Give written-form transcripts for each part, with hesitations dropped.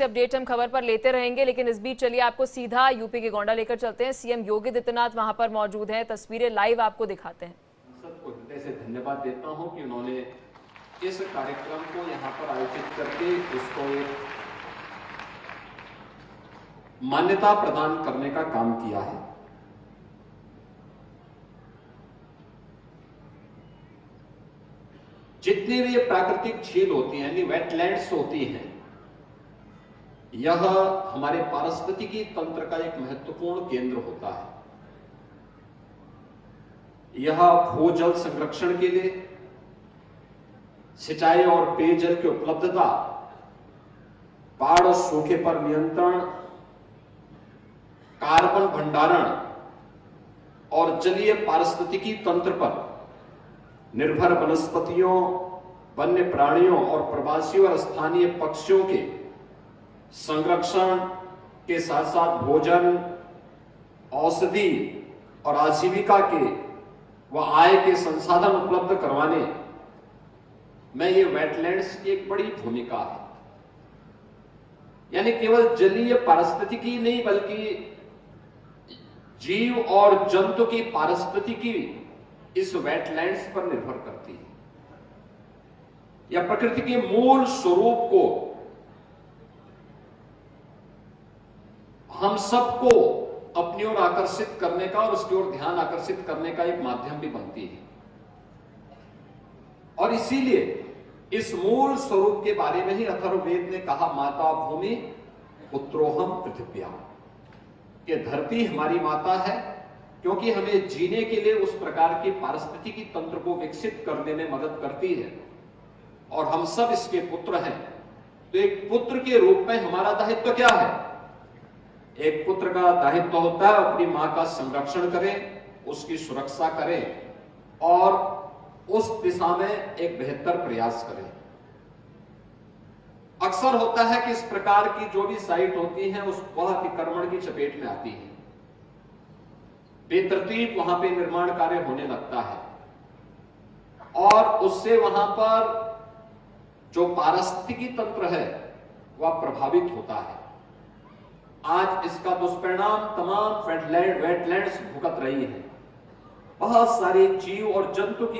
Update हम खबर पर लेते रहेंगे, लेकिन इस बीच चलिए आपको सीधा यूपी के गोंडा लेकर चलते हैं। सीएम योगी आदित्यनाथ वहां पर मौजूद हैं, तस्वीरें लाइव आपको दिखाते हैं। सबको हृदय से धन्यवाद देता हूं कि उन्होंने इस कार्यक्रम को यहां पर आयोजित करके उसको एक मान्यता प्रदान करने का काम किया है। जितनी भी प्राकृतिक झील होती हैं, यानी वेटलैंड्स होती हैं, यह हमारे पारिस्थितिकी तंत्र का एक महत्वपूर्ण केंद्र होता है। यह भूजल संरक्षण के लिए, सिंचाई और पेयजल की उपलब्धता, बाढ़ और सूखे पर नियंत्रण, कार्बन भंडारण और जलीय पारिस्थितिकी तंत्र पर निर्भर वनस्पतियों, वन्य प्राणियों और प्रवासी और स्थानीय पक्षियों के संरक्षण के साथ साथ भोजन, औषधि और आजीविका के व आय के संसाधन उपलब्ध करवाने में ये वेटलैंड्स की एक बड़ी भूमिका है। यानी केवल जलीय पारिस्थितिकी नहीं, बल्कि जीव और जंतु की पारिस्थितिकी इस वेटलैंड्स पर निर्भर करती है। यह प्रकृति के मूल स्वरूप को हम सबको अपनी ओर आकर्षित करने का और उसकी ओर ध्यान आकर्षित करने का एक माध्यम भी बनती है। और इसीलिए इस मूल स्वरूप के बारे में ही अथर्ववेद ने कहा, माता भूमि पुत्रोहम पृथिव्या, कि धरती हमारी माता है, क्योंकि हमें जीने के लिए उस प्रकार की पारिस्थितिकी तंत्र को विकसित करने में मदद करती है, और हम सब इसके पुत्र हैं। तो एक पुत्र के रूप में हमारा दायित्व क्या है? एक पुत्र का दायित्व होता है अपनी मां का संरक्षण करें, उसकी सुरक्षा करें और उस दिशा में एक बेहतर प्रयास करें। अक्सर होता है कि इस प्रकार की जो भी साइट होती है उस वह अतिक्रमण की चपेट में आती है, बेतरतीब वहां पे निर्माण कार्य होने लगता है और उससे वहां पर जो पारिस्थितिकी तंत्र है वह प्रभावित होता है। आज इसका दुष्परिणाम तमाम वेटलैंड्स भुगत रही हैं। बहुत सारे जीव और जंतु की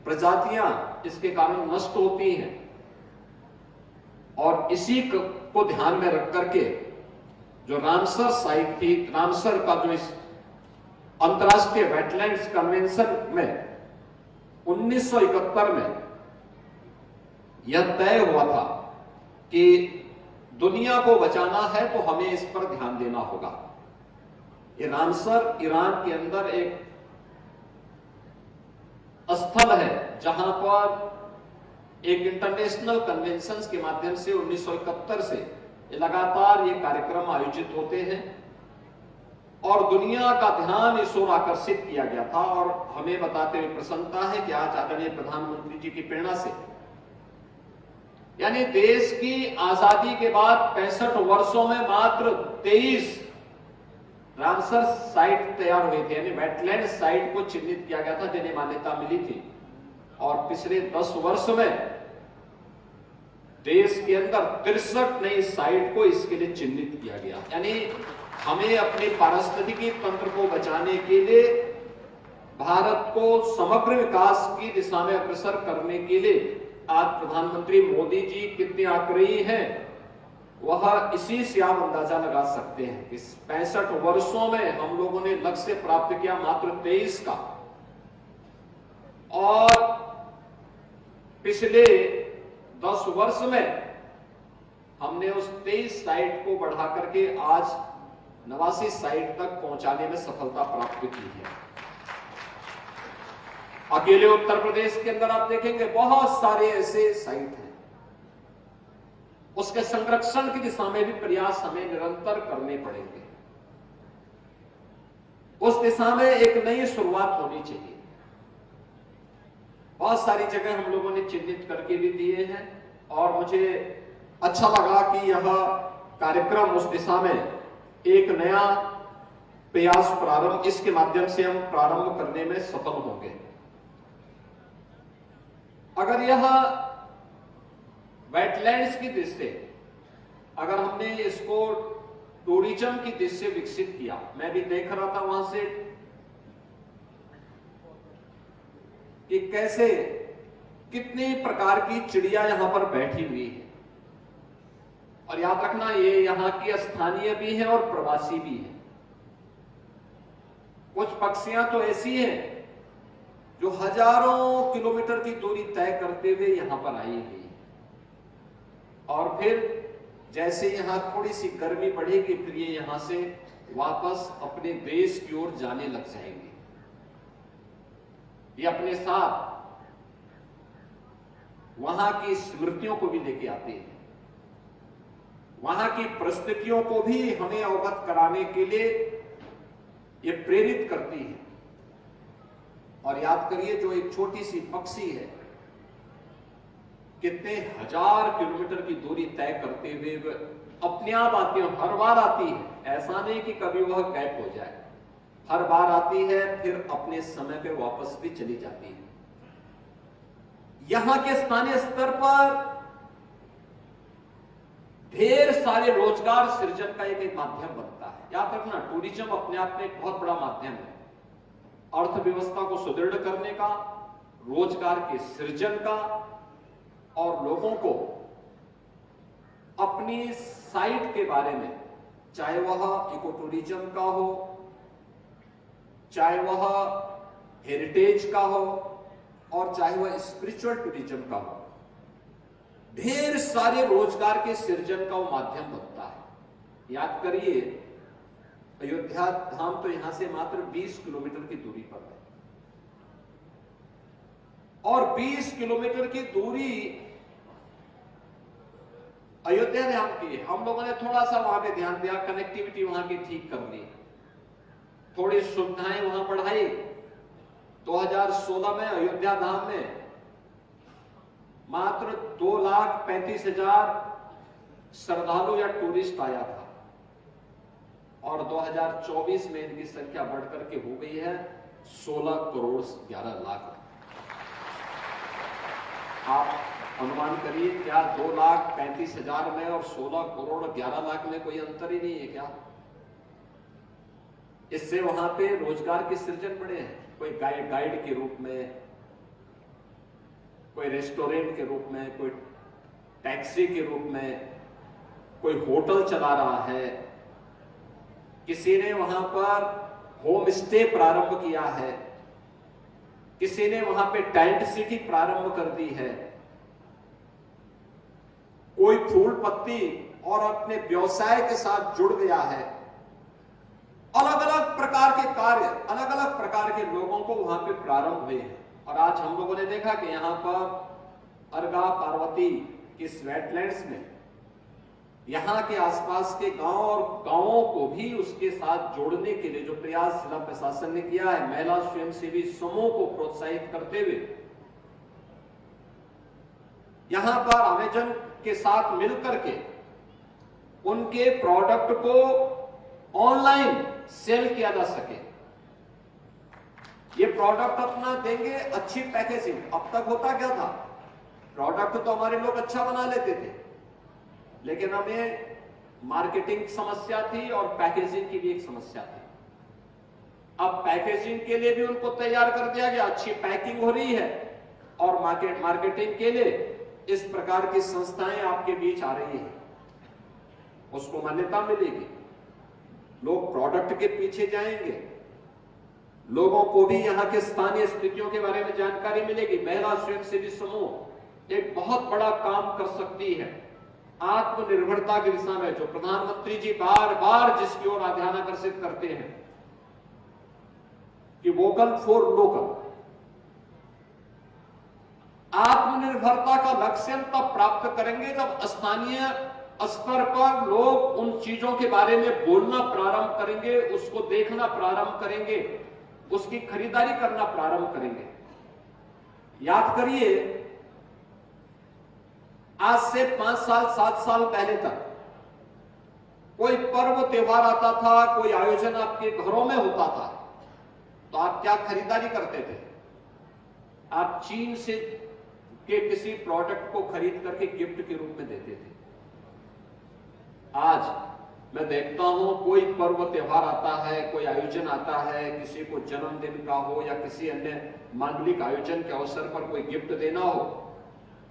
प्रजातियां इसके कारण नष्ट होती हैं, और इसी को ध्यान में रख करके जो रामसर साइट थी, रामसर का जो इस अंतर्राष्ट्रीय वेटलैंड्स कन्वेंशन में 1971 में यह तय हुआ था कि दुनिया को बचाना है तो हमें इस पर ध्यान देना होगा। ये रामसर ईरान के अंदर एक स्थल है जहां पर एक इंटरनेशनल कन्वेंशन के माध्यम से 1971 से लगातार ये कार्यक्रम आयोजित होते हैं और दुनिया का ध्यान इस ओर आकर्षित किया गया था। और हमें बताते हुए प्रसन्नता है कि आज आदरणीय प्रधानमंत्री जी की प्रेरणा से, यानी देश की आजादी के बाद 65 वर्षों में मात्र 23 रामसर साइट तैयार हुई थी, यानी वेटलैंड साइट को चिन्हित किया गया था जिन्हें मान्यता मिली थी। और पिछले 10 वर्ष में देश के अंदर 63 नई साइट को इसके लिए चिन्हित किया गया। यानी हमें अपने पारिस्थितिकी तंत्र को बचाने के लिए, भारत को समग्र विकास की दिशा में अग्रसर करने के लिए आज प्रधानमंत्री मोदी जी कितने आग्रही हैं, वह इसी से आप अंदाजा लगा सकते हैं कि 65 वर्षों में हम लोगों ने लक्ष्य प्राप्त किया मात्र 23 का, और पिछले 10 वर्ष में हमने उस 23 साइट को बढ़ा करके आज 89 साइट तक पहुंचाने में सफलता प्राप्त की है। अकेले उत्तर प्रदेश के अंदर आप देखेंगे बहुत सारे ऐसे साइट हैं। उसके संरक्षण की दिशा में भी प्रयास हमें निरंतर करने पड़ेंगे। उस दिशा में एक नई शुरुआत होनी चाहिए। बहुत सारी जगह हम लोगों ने चिन्हित करके भी दिए हैं और मुझे अच्छा लगा कि यह कार्यक्रम उस दिशा में एक नया प्रयास प्रारंभ, इसके माध्यम से हम प्रारंभ करने में सफल होंगे। अगर यह वेटलैंड्स की दृष्टि अगर हमने इसको टूरिज्म की दृष्टि से विकसित किया, मैं भी देख रहा था वहां से कि कैसे कितनी प्रकार की चिड़िया यहां पर बैठी हुई है। और याद रखना, ये यहां की स्थानीय भी है और प्रवासी भी है। कुछ पक्षियां तो ऐसी हैं जो हजारों किलोमीटर की दूरी तय करते हुए यहां पर आई हुई है, और फिर जैसे यहां थोड़ी सी गर्मी बढ़ेगी, फिर ये यहां से वापस अपने देश की ओर जाने लग जाएंगे। ये अपने साथ वहां की स्मृतियों को भी लेके आते हैं, वहां की परिस्थितियों को भी हमें अवगत कराने के लिए ये प्रेरित करती है। और याद करिए, जो एक छोटी सी पक्षी है, कितने हजार किलोमीटर की दूरी तय करते हुए अपने आप आती है, हर बार आती है। ऐसा नहीं कि कभी वह गैप हो जाए, हर बार आती है, फिर अपने समय पे वापस भी चली जाती है। यहां के स्थानीय स्तर पर ढेर सारे रोजगार सृजन का एक माध्यम बनता है। याद रखना, टूरिज्म अपने आप में एक बहुत बड़ा माध्यम है, अर्थव्यवस्था को सुदृढ़ करने का, रोजगार के सृजन का, और लोगों को अपनी साइट के बारे में, चाहे वह इको टूरिज्म का हो, चाहे वह हेरिटेज का हो, और चाहे वह स्पिरिचुअल टूरिज्म का हो, ढेर सारे रोजगार के सृजन का वो माध्यम बनता है। याद करिए, अयोध्या धाम तो यहां से मात्र 20 किलोमीटर की दूरी पर है, और 20 किलोमीटर की दूरी अयोध्या धाम की। हम लोगों ने थोड़ा सा वहां पे ध्यान दिया, कनेक्टिविटी वहां की ठीक कर ली, थोड़ी सुविधाएं वहां बढ़ाई। 2016 में अयोध्या धाम में मात्र 2,35,000 श्रद्धालु या टूरिस्ट आया था, और 2024 में इनकी संख्या बढ़कर के हो गई है 16 करोड़ 11 लाख। आप अनुमान करिए, क्या 2,35,000 में और 16 करोड़ 11 लाख में कोई अंतर ही नहीं है क्या? इससे वहां पे रोजगार के सृजन बढ़े हैं। कोई गाइड के रूप में, कोई रेस्टोरेंट के रूप में, कोई टैक्सी के रूप में, कोई होटल चला रहा है, किसी ने वहां पर होम स्टे प्रारंभ किया है, किसी ने वहां पे टेंट सिटी प्रारंभ कर दी है, कोई फूल पत्ती और अपने व्यवसाय के साथ जुड़ गया है। अलग अलग प्रकार के कार्य, अलग अलग प्रकार के लोगों को वहां पे प्रारंभ हुए हैं। और आज हम लोगों ने देखा कि यहां पर अर्गा पार्वती की वेटलैंड्स में यहां के आसपास के गांव और गांवों को भी उसके साथ जोड़ने के लिए जो प्रयास जिला प्रशासन ने किया है, महिला स्वयंसेवी समूह को प्रोत्साहित करते हुए यहां पर अमेजन के साथ मिलकर के उनके प्रोडक्ट को ऑनलाइन सेल किया जा सके। ये प्रोडक्ट अपना देंगे, अच्छी पैकेजिंग। अब तक होता क्या था, प्रोडक्ट तो हमारे लोग अच्छा बना लेते थे, लेकिन हमें मार्केटिंग समस्या थी और पैकेजिंग की भी एक समस्या थी। अब पैकेजिंग के लिए भी उनको तैयार कर दिया गया, अच्छी पैकिंग हो रही है, और मार्केटिंग के लिए इस प्रकार की संस्थाएं आपके बीच आ रही हैं, उसको मान्यता मिलेगी, लोग प्रोडक्ट के पीछे जाएंगे, लोगों को भी यहां के स्थानीय स्थितियों के बारे में जानकारी मिलेगी। महिला स्वयंसेवी समूह एक बहुत बड़ा काम कर सकती है आत्मनिर्भरता की दिशा में, जो प्रधानमंत्री जी बार बार जिसकी ओर ध्यान आकर्षित करते हैं कि वोकल फॉर लोकल। आत्मनिर्भरता का लक्ष्य तब प्राप्त करेंगे जब स्थानीय स्तर पर लोग उन चीजों के बारे में बोलना प्रारंभ करेंगे, उसको देखना प्रारंभ करेंगे, उसकी खरीदारी करना प्रारंभ करेंगे। याद करिए, आज से 5 साल 7 साल पहले तक कोई पर्व त्योहार आता था, कोई आयोजन आपके घरों में होता था, तो आप क्या खरीदारी करते थे? आप चीन से के किसी प्रोडक्ट को खरीद करके गिफ्ट के रूप में देते थे। आज मैं देखता हूं कोई पर्व त्योहार आता है, कोई आयोजन आता है, किसी को जन्मदिन का हो या किसी अन्य मांगलिक आयोजन के अवसर पर कोई गिफ्ट देना हो,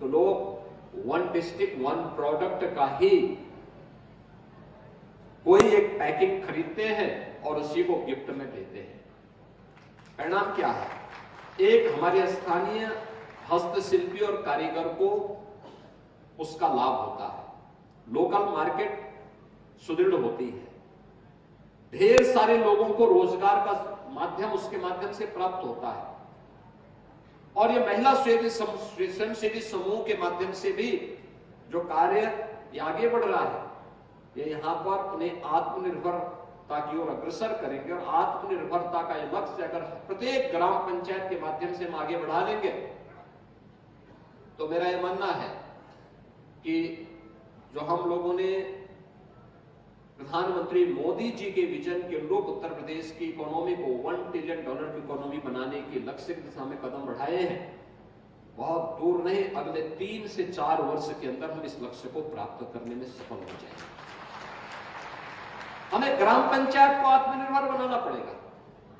तो लोग वन डिस्ट्रिक्ट वन प्रोडक्ट का ही कोई एक पैकिंग खरीदते हैं और उसी को गिफ्ट में देते हैं। परिणाम क्या है? एक हमारे स्थानीय हस्तशिल्पी और कारीगर को उसका लाभ होता है, लोकल मार्केट सुदृढ़ होती है, ढेर सारे लोगों को रोजगार का माध्यम उसके माध्यम से प्राप्त होता है, और ये महिला स्वयंसेवी समूह के माध्यम से भी जो कार्य ये आगे बढ़ रहा है, ये यहां पर उन्हें आत्मनिर्भरता की ओर अग्रसर करेंगे। और आत्मनिर्भरता का ये लक्ष्य अगर प्रत्येक ग्राम पंचायत के माध्यम से हम आगे बढ़ा लेंगे तो मेरा यह मानना है कि जो हम लोगों ने प्रधानमंत्री मोदी जी के विजन के अनुरूप उत्तर प्रदेश की इकोनॉमी को $1 ट्रिलियन की इकोनॉमी बनाने के लक्ष्य की दिशा में कदम बढ़ाए हैं, बहुत दूर नहीं, अगले 3 से 4 वर्ष के अंदर हम इस लक्ष्य को प्राप्त करने में सफल हो जाएंगे। हमें ग्राम पंचायत को आत्मनिर्भर बनाना पड़ेगा,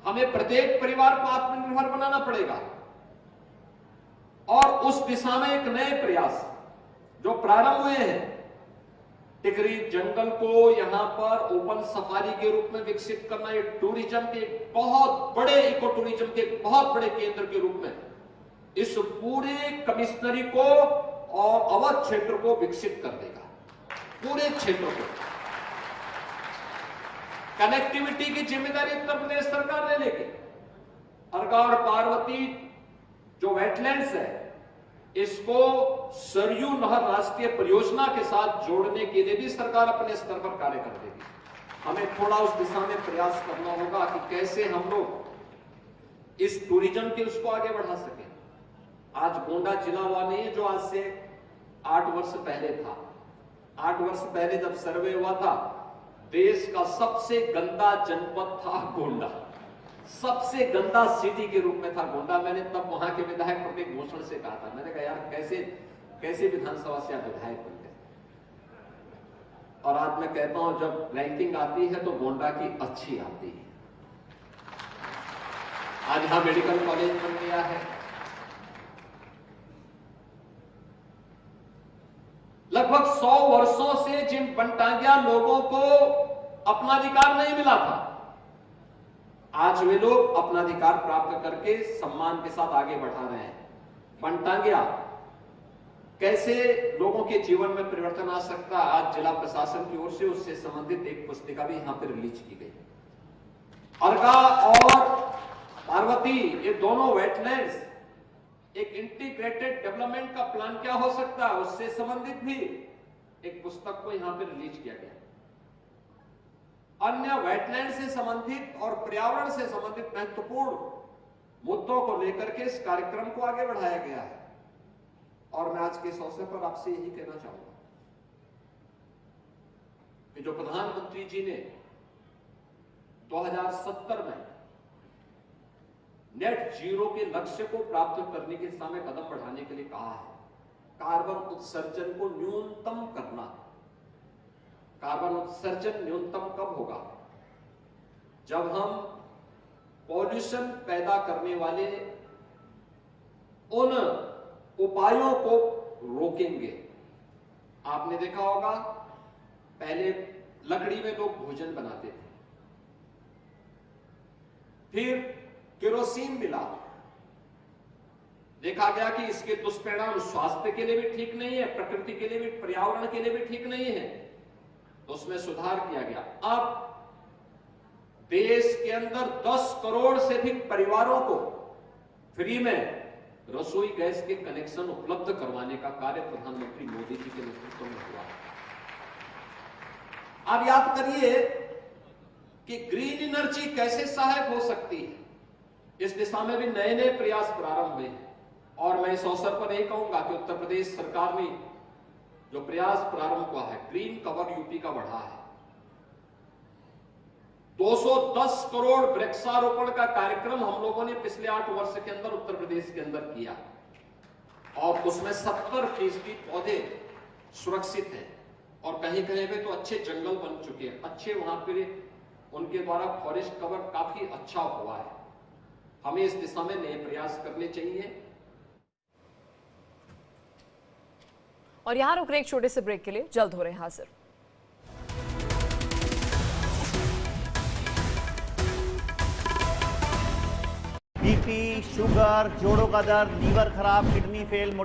हमें प्रत्येक परिवार को आत्मनिर्भर बनाना पड़ेगा, और उस दिशा में एक नए प्रयास जो प्रारंभ हुए हैं, टिकरी जंगल को यहां पर ओपन सफारी के रूप में विकसित करना, ये टूरिज्म के बहुत बड़े इको टूरिज्म के बहुत बड़े केंद्र के रूप में इस पूरे कमिश्नरी को और अवध क्षेत्र को विकसित कर देगा। पूरे क्षेत्र को कनेक्टिविटी की जिम्मेदारी उत्तर प्रदेश सरकार ने लेगी। अर्गा और पार्वती जो वेटलैंड्स है, इसको सरयू नहर राष्ट्रीय परियोजना के साथ जोड़ने के लिए भी सरकार अपने स्तर पर कार्य कर देगी। हमें थोड़ा उस दिशा में प्रयास करना होगा कि कैसे हम लोग इस टूरिज्म के उसको आगे बढ़ा सकें। आज गोंडा जिला हुआ नहीं है जो आज से 8 वर्ष पहले था। 8 वर्ष पहले जब सर्वे हुआ था, देश का सबसे गंदा जनपद था गोंडा, सबसे गंदा सिटी के रूप में था गोंडा। मैंने तब वहां के विधायक प्रतीक भूषण से कहा था, मैंने कहा यार कैसे विधानसभा से आप विधायक बन गए। और आज मैं कहता हूं जब रैंकिंग आती है तो गोंडा की अच्छी आती है। आज यहां मेडिकल कॉलेज बन गया है, लगभग 100 वर्षों से जिन बनटांगिया लोगों को अपना अधिकार नहीं मिला था, आज वे लोग अपना अधिकार प्राप्त करके सम्मान के साथ आगे बढ़ा रहे हैं। बनटांगिया कैसे लोगों के जीवन में परिवर्तन आ सकता है, आज जिला प्रशासन की ओर से उससे संबंधित एक पुस्तिका भी यहां पर रिलीज की गई। अर्गा और पार्वती ये दोनों वेटलैंड्स एक इंटीग्रेटेड डेवलपमेंट का प्लान क्या हो सकता है, उससे संबंधित भी एक पुस्तक को यहां पर रिलीज किया गया। अन्य वेटलैंड से संबंधित और पर्यावरण से संबंधित महत्वपूर्ण मुद्दों को लेकर के इस कार्यक्रम को आगे बढ़ाया गया है। और मैं आज के इस अवसर पर आपसे यही कहना चाहूंगा कि जो प्रधानमंत्री जी ने 2070 में नेट जीरो के लक्ष्य को प्राप्त करने की दिशा में कदम बढ़ाने के लिए कहा है, कार्बन उत्सर्जन को न्यूनतम करना। कार्बन उत्सर्जन न्यूनतम कब होगा? जब हम पॉल्यूशन पैदा करने वाले उन उपायों को रोकेंगे। आपने देखा होगा पहले लकड़ी में लोग भोजन बनाते थे, फिर केरोसिन मिला, देखा गया कि इसके दुष्परिणाम स्वास्थ्य के लिए भी ठीक नहीं है, प्रकृति के लिए भी, पर्यावरण के लिए भी ठीक नहीं है, तो उसमें सुधार किया गया। अब देश के अंदर 10 करोड़ से अधिक परिवारों को फ्री में रसोई गैस के कनेक्शन उपलब्ध करवाने का कार्य प्रधानमंत्री मोदी जी के नेतृत्व में हुआ। आप याद करिए कि ग्रीन एनर्जी कैसे सहायक हो सकती है, इस दिशा में भी नए नए प्रयास प्रारंभ हुए हैं। और मैं इस अवसर पर यही कहूंगा कि उत्तर प्रदेश सरकार ने जो प्रयास प्रारंभ हुआ है, ग्रीन कवर यूपी का बढ़ा है। 210 करोड़ वृक्षारोपण का कार्यक्रम हम लोगों ने पिछले 8 वर्ष के अंदर उत्तर प्रदेश के अंदर किया, और उसमें 70% पौधे सुरक्षित हैं और कहीं कहीं पे तो अच्छे जंगल बन चुके हैं, अच्छे वहां पे उनके द्वारा फॉरेस्ट कवर काफी अच्छा हुआ है। हमें इस दिशा में नए प्रयास करने चाहिए। और यहां रुक रहे एक छोटे से ब्रेक के लिए, जल्द हो रहे हैं हाजिर। बीपी, शुगर, जोड़ों का दर्द, लीवर खराब, किडनी फेल, मोटा